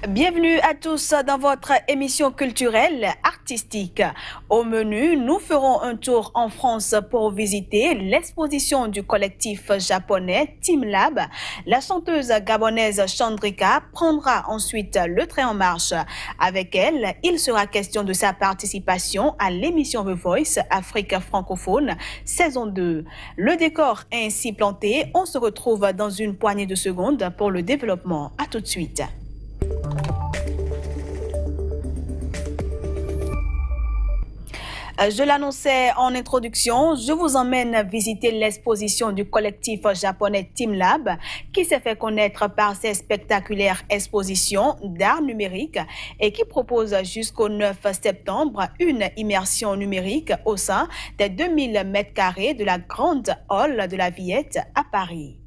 Bienvenue à tous dans votre émission culturelle artistique. Au menu, nous ferons un tour en France pour visiter l'exposition du collectif japonais Team Lab. La chanteuse gabonaise Chandrika prendra ensuite le train en marche. Avec elle, il sera question de sa participation à l'émission The Voice Afrique francophone saison 2. Le décor est ainsi planté. On se retrouve dans une poignée de secondes pour le développement. À tout de suite. Je l'annonçais en introduction, je vous emmène visiter l'exposition du collectif japonais Team Lab qui s'est fait connaître par ses spectaculaires expositions d'art numérique et qui propose jusqu'au 9 septembre une immersion numérique au sein des 2000 m² de la grande hall de la Villette à Paris.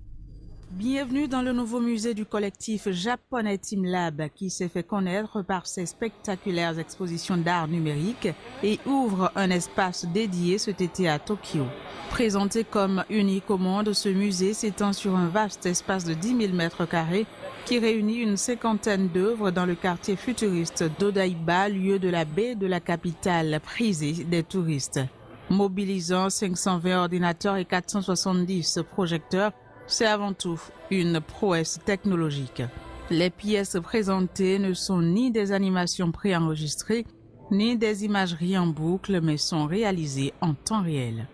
Bienvenue dans le nouveau musée du collectif japonais Team Lab qui s'est fait connaître par ses spectaculaires expositions d'art numérique et ouvre un espace dédié cet été à Tokyo. Présenté comme unique au monde, ce musée s'étend sur un vaste espace de 10 000 m² qui réunit une cinquantaine d'œuvres dans le quartier futuriste d'Odaiba, lieu de la baie de la capitale prisée des touristes. Mobilisant 520 ordinateurs et 470 projecteurs, c'est avant tout une prouesse technologique. Les pièces présentées ne sont ni des animations préenregistrées, ni des imageries en boucle, mais sont réalisées en temps réel.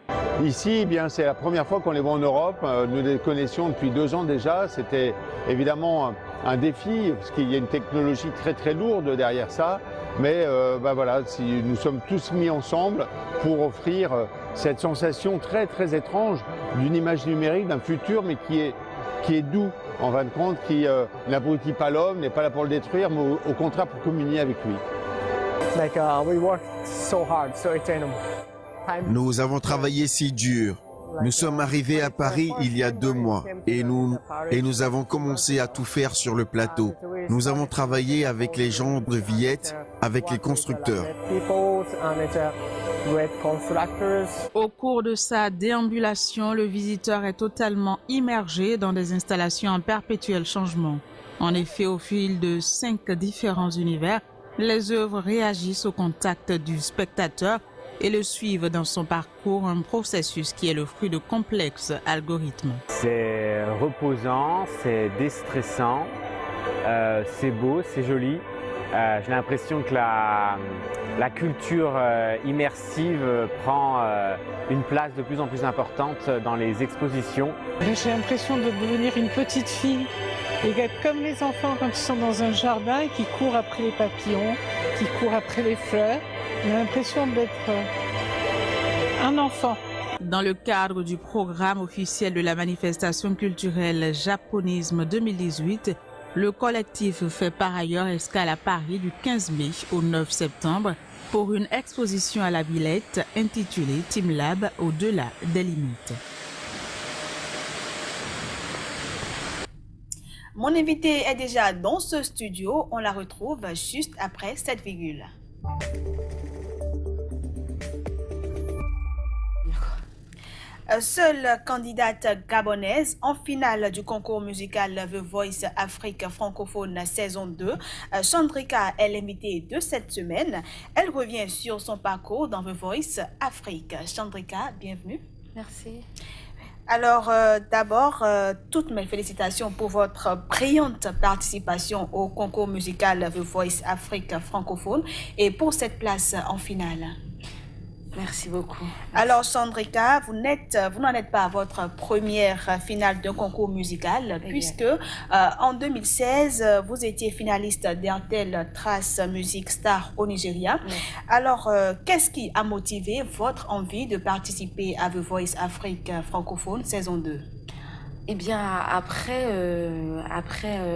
Ici, eh bien, c'est la première fois qu'on les voit en Europe. Nous les connaissions depuis 2 ans déjà. C'était évidemment un défi, parce qu'il y a une technologie très très lourde derrière ça. Mais voilà, nous sommes tous mis ensemble pour offrir cette sensation très très étrange d'une image numérique, d'un futur, mais qui est doux en fin de compte, qui n'abrutit pas l'homme, n'est pas là pour le détruire, mais au contraire pour communier avec lui. Nous avons travaillé si dur. Nous sommes arrivés à Paris il y a 2 mois et nous avons commencé à tout faire sur le plateau. Nous avons travaillé avec les gens de Villette, avec les constructeurs. Au cours de sa déambulation, le visiteur est totalement immergé dans des installations en perpétuel changement. En effet, au fil de 5 différents univers, les œuvres réagissent au contact du spectateur et le suivent dans son parcours, un processus qui est le fruit de complexes algorithmes. C'est reposant, c'est déstressant, c'est beau, c'est joli. J'ai l'impression que la culture immersive prend une place de plus en plus importante dans les expositions. J'ai l'impression de devenir une petite fille et d'être comme les enfants quand ils sont dans un jardin et qui courent après les papillons, qui courent après les fleurs. J'ai l'impression d'être un enfant. Dans le cadre du programme officiel de la manifestation culturelle Japonisme 2018, le collectif fait par ailleurs escale à Paris du 15 mai au 9 septembre pour une exposition à la Villette intitulée Team Lab au-delà des limites. Mon invité est déjà dans ce studio. On la retrouve juste après cette virgule. Seule candidate gabonaise en finale du concours musical The Voice Afrique francophone saison 2, Chandrika est l'invitée de cette semaine. Elle revient sur son parcours dans The Voice Afrique. Chandrika, bienvenue. Merci. Alors, d'abord, toutes mes félicitations pour votre brillante participation au concours musical The Voice Afrique francophone et pour cette place en finale. Merci beaucoup. Alors, Chandrika, vous n'en êtes pas à votre première finale d'un concours musical, puisque en 2016, vous étiez finaliste d'RTL Trace Music Star au Nigeria. Oui. Alors, qu'est-ce qui a motivé votre envie de participer à The Voice Afrique francophone saison 2? Eh bien, après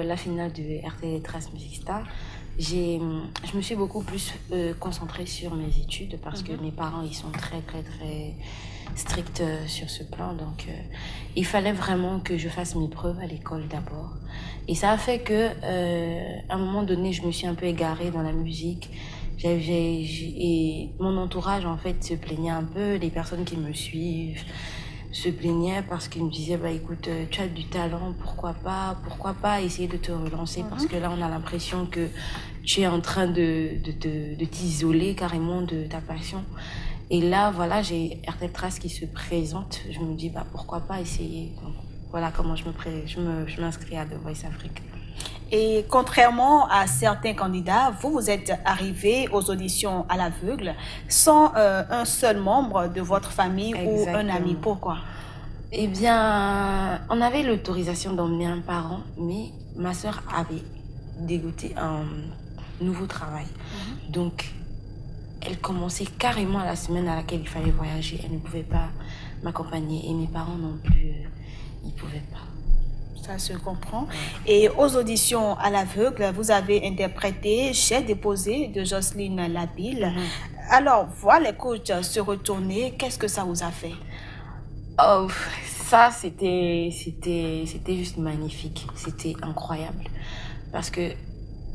la finale de RTL Trace Music Star, je me suis beaucoup plus concentrée sur mes études parce que mes parents ils sont très stricts sur ce plan, donc il fallait vraiment que je fasse mes preuves à l'école d'abord, et ça a fait que à un moment donné je me suis un peu égarée dans la musique. Et mon entourage en fait se plaignait un peu, les personnes qui me suivent se plaignaient parce qu'ils me disaient, bah écoute, tu as du talent, pourquoi pas essayer de te relancer parce que là, on a l'impression que tu es en train de t'isoler carrément de ta passion. Et là, voilà, j'ai RTL Trace qui se présente. Je me dis, bah pourquoi pas essayer. Donc, voilà comment je m'inscris à The Voice Afrique. Et contrairement à certains candidats, vous êtes arrivé aux auditions à l'aveugle sans un seul membre de votre famille ou un ami. Pourquoi? Eh bien, on avait l'autorisation d'emmener un parent, mais ma sœur avait dégoté un nouveau travail. Donc, elle commençait carrément la semaine à laquelle il fallait voyager. Elle ne pouvait pas m'accompagner et mes parents non plus, ils ne pouvaient pas. Ça se comprend. Et aux auditions à l'aveugle, vous avez interprété J'ai déposé de Jocelyne Labille. Alors, voir les coachs se retourner, qu'est-ce que ça vous a fait? Oh, ça, c'était juste magnifique. C'était incroyable. Parce que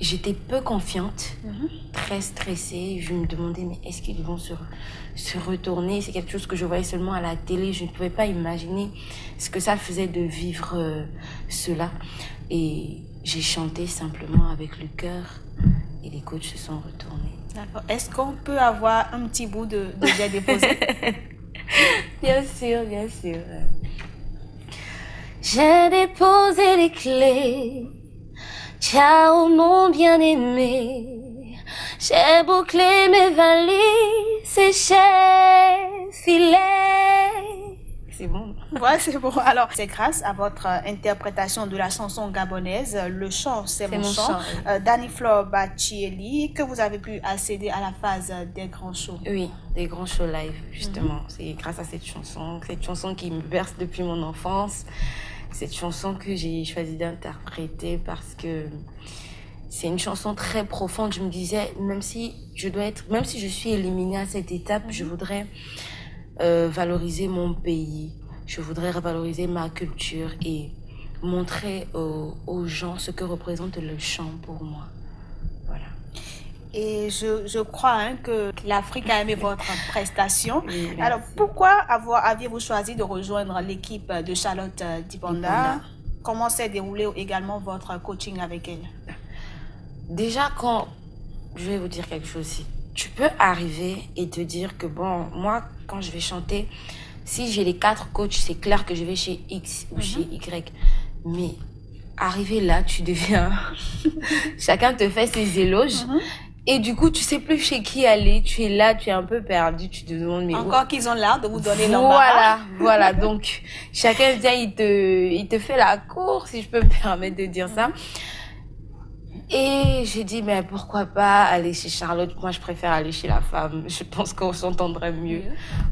j'étais peu confiante, très stressée. Je me demandais, mais est-ce qu'ils vont se retourner? C'est quelque chose que je voyais seulement à la télé. Je ne pouvais pas imaginer ce que ça faisait de vivre cela. Et j'ai chanté simplement avec le cœur et les coachs se sont retournés. D'accord. Est-ce qu'on peut avoir un petit bout de J'ai déposé? Bien sûr, bien sûr. J'ai déposé les clés. Ciao mon bien-aimé, j'ai bouclé mes valises et j'ai filé. C'est bon. Ouais, c'est bon. Alors, c'est grâce à votre interprétation de la chanson gabonaise, Le chant, c'est mon chant, d'Annie-Flore Bachieli, que vous avez pu accéder à la phase des grands shows. Oui, des grands shows live, justement. C'est grâce à cette chanson qui me berce depuis mon enfance. Cette chanson que j'ai choisi d'interpréter parce que c'est une chanson très profonde. Je me disais, même si je suis éliminée à cette étape, je voudrais valoriser mon pays. Je voudrais valoriser ma culture et montrer aux gens ce que représente le chant pour moi. Voilà. Et je crois que l'Afrique a aimé votre prestation. Oui, alors, pourquoi aviez-vous choisi de rejoindre l'équipe de Charlotte Dibanda? Comment s'est déroulé également votre coaching avec elle? Déjà, je vais vous dire quelque chose. Tu peux arriver et te dire que, bon, moi, quand je vais chanter, si j'ai les 4 coachs, c'est clair que je vais chez X ou chez Y. Mais arriver là, tu deviens... Chacun te fait ses éloges. Et du coup, tu sais plus chez qui aller. Tu es là, tu es un peu perdu. Tu te demandes, mais encore qu'ils ont l'air de vous donner l'embarras. Voilà. Donc, chacun vient, il te fait la cour, si je peux me permettre de dire ça. Et j'ai dit, mais pourquoi pas aller chez Charlotte? Moi, je préfère aller chez la femme. Je pense qu'on s'entendrait mieux.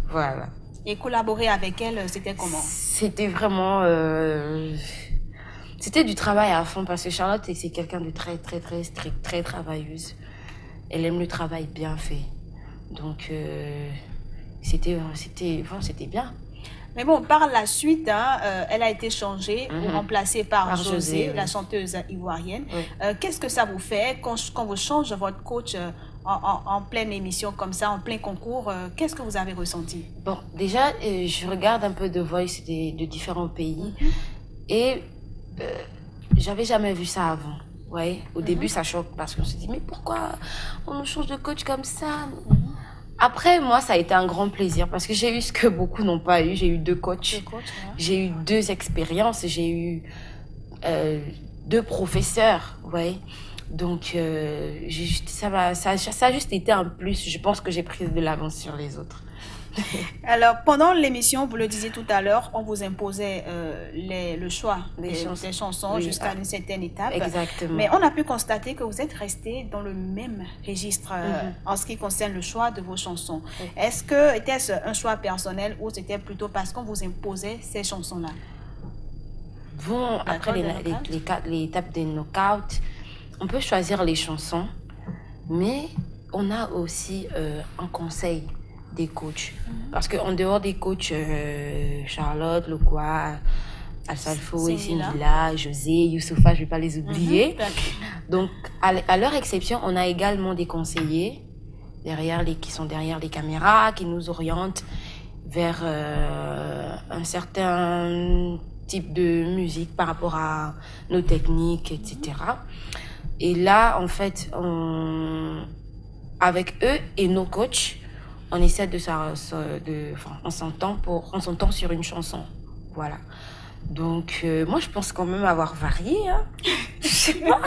Voilà. Et collaborer avec elle, c'était comment? C'était vraiment... C'était du travail à fond parce que Charlotte, c'est quelqu'un de très, très, très strict, très travailleuse. Elle aime le travail bien fait. Donc, c'était bien. Mais bon, par la suite, elle a été changée ou remplacée par José, la chanteuse ivoirienne. Qu'est-ce que ça vous fait quand vous changez votre coach en pleine émission comme ça, en plein concours? Qu'est-ce que vous avez ressenti? Bon, déjà, je regarde un peu de Voice de différents pays. Et j'avais jamais vu ça avant. Ouais, au début, ça choque parce qu'on se dit, mais pourquoi on nous change de coach comme ça? Après, moi, ça a été un grand plaisir parce que j'ai eu ce que beaucoup n'ont pas eu. J'ai eu 2 coachs. J'ai eu 2 expériences. J'ai eu 2 professeurs. Ouais. Donc, ça a juste été un plus. Je pense que j'ai pris de l'avance sur les autres. Alors, pendant l'émission, vous le disiez tout à l'heure, on vous imposait le choix des chansons jusqu'à une certaine étape. Exactement. Mais on a pu constater que vous êtes resté dans le même registre en ce qui concerne le choix de vos chansons. Est-ce que était-ce un choix personnel ou c'était plutôt parce qu'on vous imposait ces chansons-là? Bon, après l'étape des knockouts, on peut choisir les chansons, mais on a aussi un conseil des coachs. Parce qu'en dehors des coachs, Charlotte, Lokwa, Alsalfo, Singila, José, Youssoufa, je ne vais pas les oublier. Donc, à leur exception, on a également des conseillers qui sont derrière les caméras, qui nous orientent vers un certain type de musique par rapport à nos techniques, etc. Et là, en fait, avec eux et nos coachs, on essaie on s'entend sur une chanson. Voilà. Donc, moi, je pense quand même avoir varié. Hein. Je sais pas.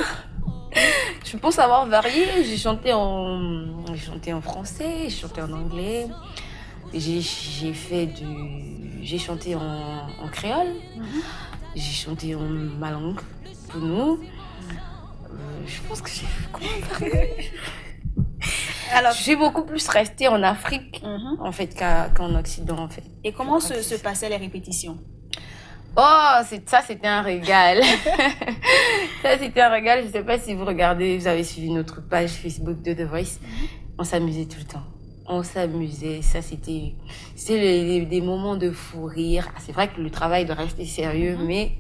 Je pense avoir varié. J'ai chanté en français, j'ai chanté en anglais. J'ai chanté en créole. J'ai chanté en ma langue, pour nous. Je pense que j'ai varié. Alors, je suis beaucoup plus restée en Afrique, en fait, qu'en Occident, en fait. Et comment se passaient les répétitions? Oh, ça, c'était un régal. Ça, c'était un régal. Je ne sais pas si vous avez suivi notre page Facebook de The Voice. On s'amusait tout le temps. On s'amusait. Ça, c'était des moments de fou rire. C'est vrai que le travail doit rester sérieux, mais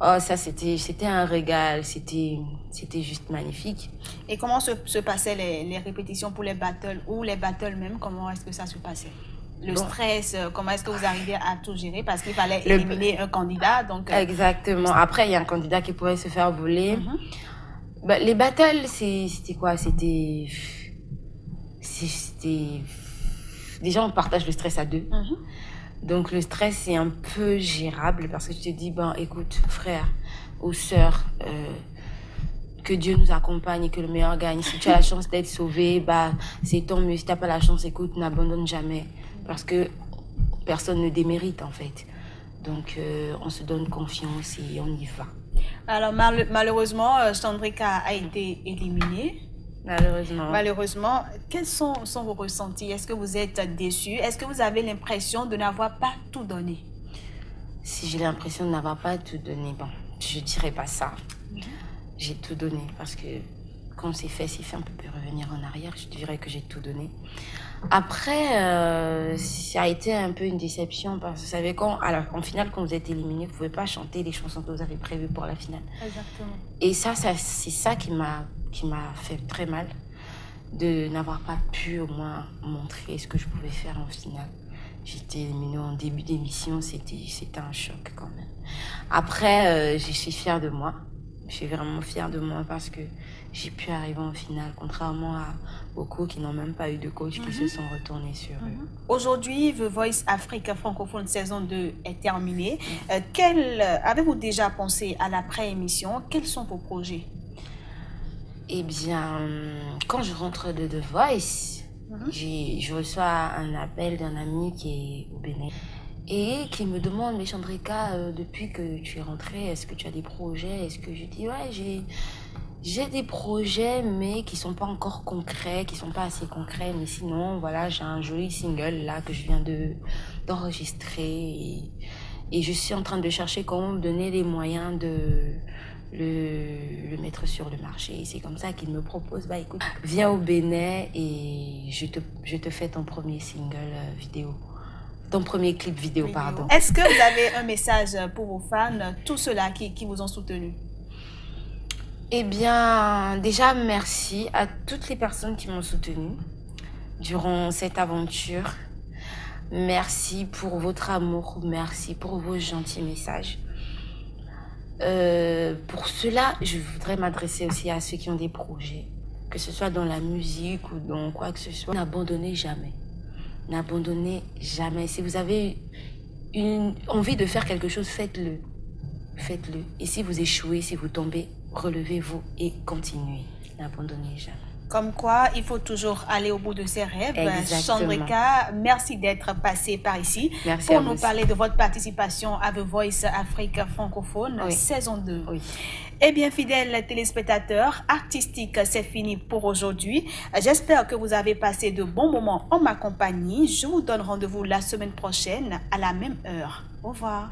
oh, ça, c'était un régal. C'était juste magnifique. Et comment se passaient les répétitions pour les battles ou les battles même? Comment est-ce que ça se passait? Le stress, comment est-ce que vous arrivez à tout gérer? Parce qu'il fallait éliminer un candidat. Donc, exactement. Après, il y a un candidat qui pourrait se faire voler. Les battles, c'était quoi? C'était... Déjà, on partage le stress à deux. Donc, le stress, c'est un peu gérable parce que tu te dis, écoute, frère ou sœur, que Dieu nous accompagne et que le meilleur gagne. Si tu as la chance d'être sauvé, c'est tant mieux. Si tu n'as pas la chance, écoute, n'abandonne jamais. Parce que personne ne démérite, en fait. Donc, on se donne confiance et on y va. Alors, malheureusement, Chandrika a été éliminée. Malheureusement, quels sont vos ressentis? Est-ce que vous êtes déçus? Est-ce que vous avez l'impression de n'avoir pas tout donné? Si j'ai l'impression de n'avoir pas tout donné, je dirais pas ça. J'ai tout donné parce que quand c'est fait, on peut revenir en arrière. Je dirais que j'ai tout donné. Après, ça a été un peu une déception parce que vous savez, en finale, quand vous êtes éliminé, vous ne pouvez pas chanter les chansons que vous avez prévues pour la finale. Exactement. Et c'est ça qui m'a fait très mal, de n'avoir pas pu au moins montrer ce que je pouvais faire en finale. J'étais éliminée en début d'émission, c'était un choc quand même. Après, je suis fière de moi. Je suis vraiment fière de moi parce que j'ai pu arriver en finale, contrairement à beaucoup qui n'ont même pas eu de coach, qui se sont retournés sur eux. Aujourd'hui, The Voice Afrique francophone saison 2 est terminée. Avez-vous déjà pensé à l'après-émission? Quels sont vos projets? Eh bien, quand je rentre de The Voice, je reçois un appel d'un ami qui est au Bénin et qui me demande, mais Chandrika, depuis que tu es rentrée, est-ce que tu as des projets? Est-ce que je dis, ouais, j'ai des projets, mais qui sont pas encore concrets, qui sont pas assez concrets. Mais sinon, voilà, j'ai un joli single là que je viens d'enregistrer et je suis en train de chercher comment me donner les moyens de le mettre sur le marché. C'est comme ça qu'il me propose, écoute, viens au Bénin et je te fais ton premier single vidéo. Ton premier clip vidéo, pardon. Est-ce que vous avez un message pour vos fans, tous ceux-là qui vous ont soutenu? Eh bien, déjà, merci à toutes les personnes qui m'ont soutenue durant cette aventure. Merci pour votre amour, merci pour vos gentils messages. Pour cela, je voudrais m'adresser aussi à ceux qui ont des projets, que ce soit dans la musique ou dans quoi que ce soit. N'abandonnez jamais. N'abandonnez jamais. Si vous avez envie de faire quelque chose, faites-le. Faites-le. Et si vous échouez, si vous tombez, relevez-vous et continuez. N'abandonnez jamais. Comme quoi, il faut toujours aller au bout de ses rêves. Exactement. Chandrika, merci d'être passée par ici pour nous parler de votre participation à The Voice Afrique francophone, saison 2. Oui. Eh bien, fidèles téléspectateurs, Artistique, c'est fini pour aujourd'hui. J'espère que vous avez passé de bons moments en ma compagnie. Je vous donne rendez-vous la semaine prochaine à la même heure. Au revoir.